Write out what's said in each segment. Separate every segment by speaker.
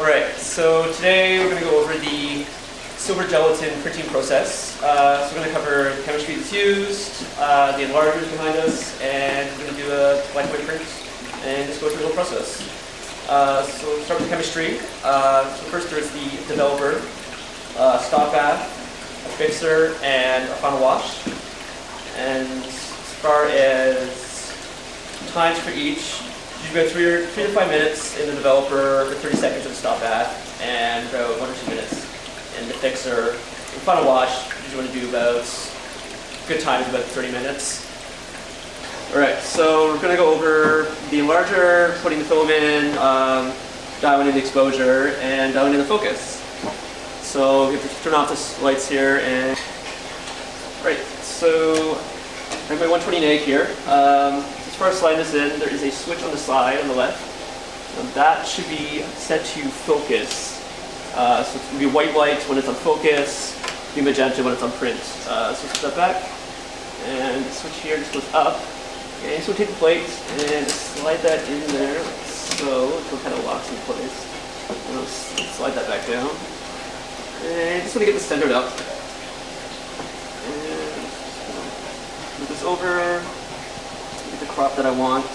Speaker 1: Alright, so today we're going to go over the silver gelatin printing process. So we're going to cover the chemistry that's used, the enlargers behind us, and we're going to do a black and white print and just go through the whole process. So we'll start with chemistry. So first there's the developer, stop bath, a fixer, and a final wash. And as far as times for each, you go 3 to 5 minutes in the developer, for 30 seconds in the stop bath, and about 1 or 2 minutes in the fixer. The final wash, you want to do about, good time is about 30 minutes. Alright, so we're going to go over the enlarger, putting the film in, dialing in the exposure, and dialing in the focus. So we have to turn off the lights here, and right, so I have my 120 neg here. As far as sliding this in, there is a switch on the side on the left. That should be set to focus. So it's going to be white light when it's on focus, be magenta when it's on print. So switch that back, and the switch here just goes up. And so we'll take the plate and slide that in there, like so, until it kind of locks in place. And I'll slide that back down. And just want to get this centered up. And move this over. Get the crop that I want.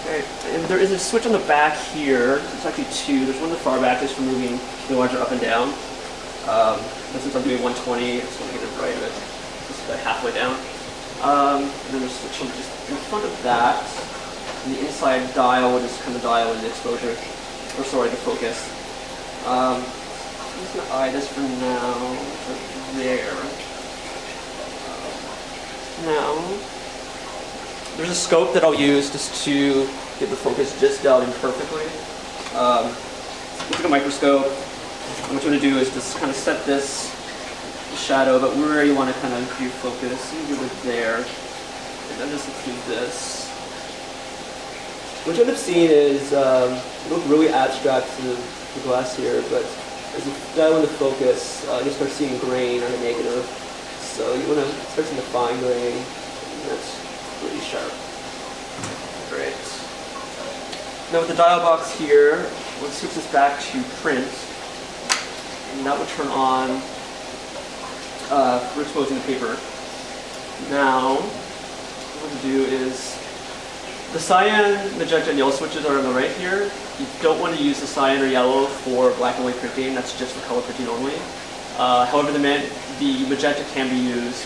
Speaker 1: Okay, and there is a switch on the back here. There's actually two. There's one in the far back just for moving the enlarger up and down. Since I'm doing 120, I just want to get it right a bit, just about halfway down. And then there's a switch just in front of that. And the inside dial will just kind of dial in the exposure, or sorry, the focus. I'm just going to eye this for now, right there. Now, there's a scope that I'll use just to get the focus just dialed in perfectly. It's like a microscope. And what you want to do is just kind of set this shadow about where you want to kind of do focus. You do it there. And then just include this. What you end up seeing is, it looks really abstract to the glass here, but as you dial into focus, you start seeing grain on the negative. So you want to start seeing the fine grain, and that's pretty sharp. Great. Now with the dial box here, let's switch this back to print, and that will turn on for exposing the paper. Now, what we'll do is, the cyan, magenta, and yellow switches are on the right here. You don't want to use the cyan or yellow for black and white printing. That's just for color printing only. However, the magenta can be used.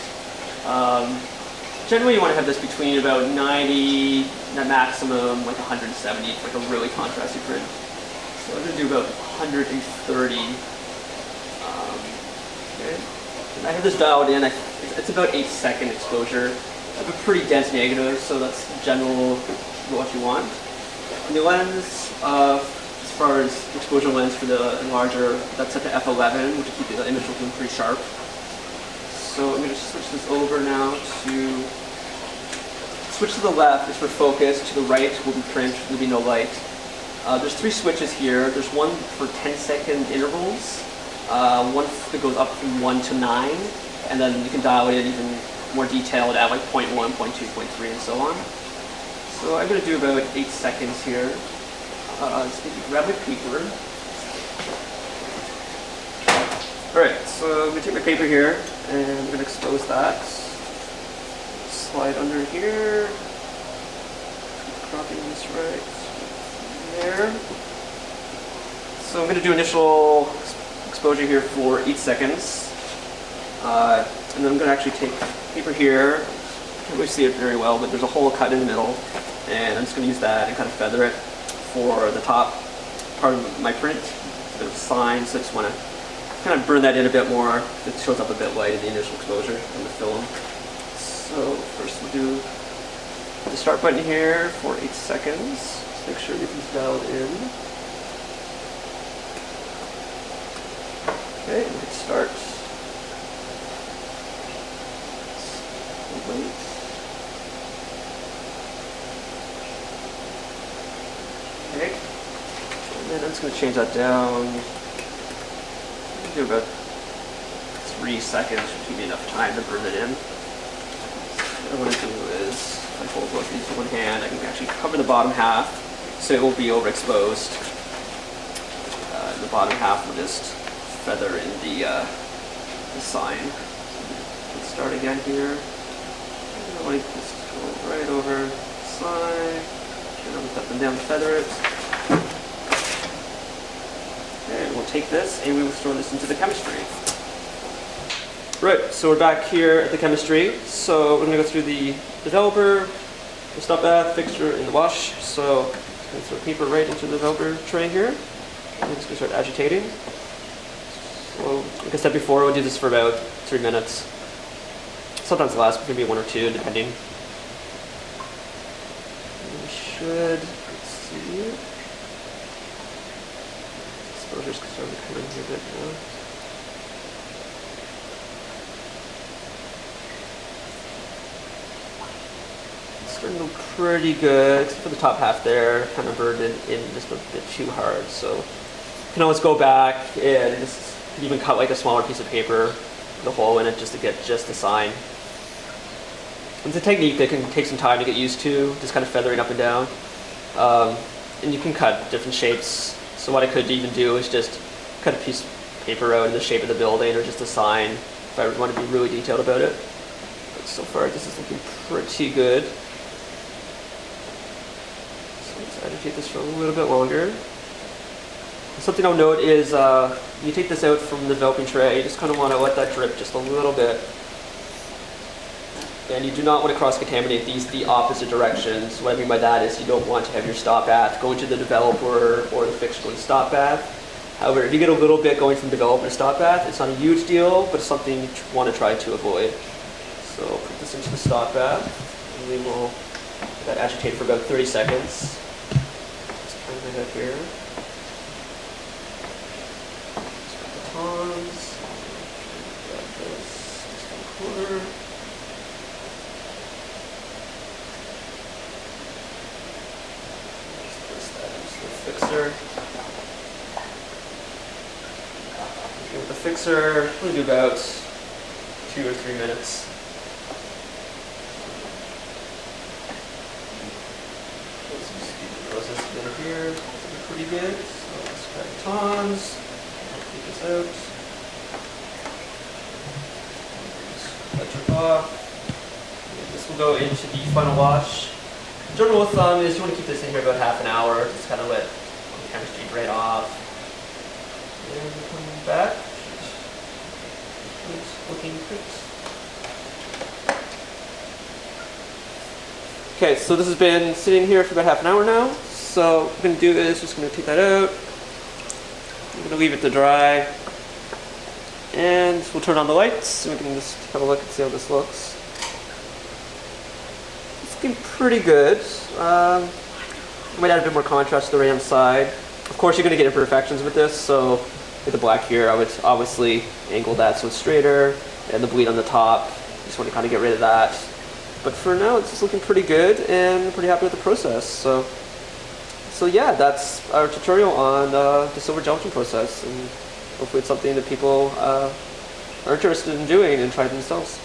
Speaker 1: Generally, you want to have this between about 90, at maximum, like 170, like a really contrasty print. So I'm going to do about 130. Okay. And I have this dialed in. It's about 8-second exposure. I have a pretty dense negative, so that's general what you want. And the lens, as far as exposure lens for the enlarger, that's set to f11, which will keep the image looking pretty sharp. So I'm going to switch this over now to, switch to the left is for focus, to the right will be print, there will be no light. There's 3 switches here. There's one for 10-second intervals, one that goes up from 1 to 9, and then you can dial it in even more detailed at like 0.1, 0.2, 0.3, and so on. So I'm going to do about 8 seconds here. Just need to grab my paper. Alright, so I'm going to take my paper here, and I'm going to expose that. Slide under here. Cropping this right there. So I'm going to do initial exposure here for 8 seconds. And then I'm going to actually take paper here. I can't really see it very well, but there's a hole cut in the middle. And I'm just going to use that and kind of feather it for the top part of my print. It's a bit of a sign, so I just want to kind of burn that in a bit more. It shows up a bit light in the initial exposure on the film. So first we'll do the start button here for 8 seconds. Just make sure everything's dialed in. Okay, we can start. Wait. Okay, and then I'm just going to change that down. Do about 3 seconds, which will be enough time to burn it in. What I want to do is, if I hold both these in one hand, I can actually cover the bottom half so it will be overexposed. bottom half will just feather in the sign. Let's start again here. Like just go right over the sign. Lift up and down to feather it. And we'll take this and we will store this into the chemistry. Right, so we're back here at the chemistry. So we're going to go through the developer, the stop bath, fixture, and the wash. So I'm going to throw paper right into the developer tray here. And I'm just going to start agitating. So like I said before, we'll do this for about 3 minutes. Sometimes it lasts maybe 1 or 2, depending. We should, let's see. Exposure's starting to come in here a bit now. It's starting to look pretty good, except for the top half there, kind of burned in just a bit too hard. So you can always go back and just even cut like a smaller piece of paper, put a hole in it just to get just the sign. It's a technique that can take some time to get used to, just kind of feathering up and down. And you can cut different shapes. So what I could even do is just cut a piece of paper out in the shape of the building or just a sign if I want to be really detailed about it. But so far this is looking pretty good. So let's agitate this for a little bit longer. Something I'll note is you take this out from the developing tray, you just kind of want to let that drip just a little bit. And you do not want to cross-contaminate these the opposite directions. What I mean by that is you don't want to have your stop bath going to the developer or the fixture going to stop bath. However, if you get a little bit going from developer to stop bath, it's not a huge deal, but it's something you want to try to avoid. So put this into the stop bath, and we will let that agitate for about 30 seconds. Just turn my head here. Just got the tongs. Grab this just in the corner. Fixer. With the fixer, we'll do about 2 or 3 minutes. Process in here, looking pretty good. So let's grab the tongs, take this out. Let drip off. And this will go into the final wash. General rule of thumb is you want to keep this in here about half an hour, just kind of let the chemistry drain off. And come back. It's looking good. Okay, so this has been sitting here for about half an hour now. So what I'm going to do is just going to take that out. I'm going to leave it to dry. And we'll turn on the lights and we can just have a look and see how this looks. Pretty good. Might add a bit more contrast to the right-hand side. Of course, you're going to get imperfections with this, so with the black here, I would obviously angle that so it's straighter, and the bleed on the top, just want to kind of get rid of that. But for now, it's just looking pretty good, and I'm pretty happy with the process. So yeah, that's our tutorial on the silver gelatin process, and hopefully it's something that people are interested in doing and try it themselves.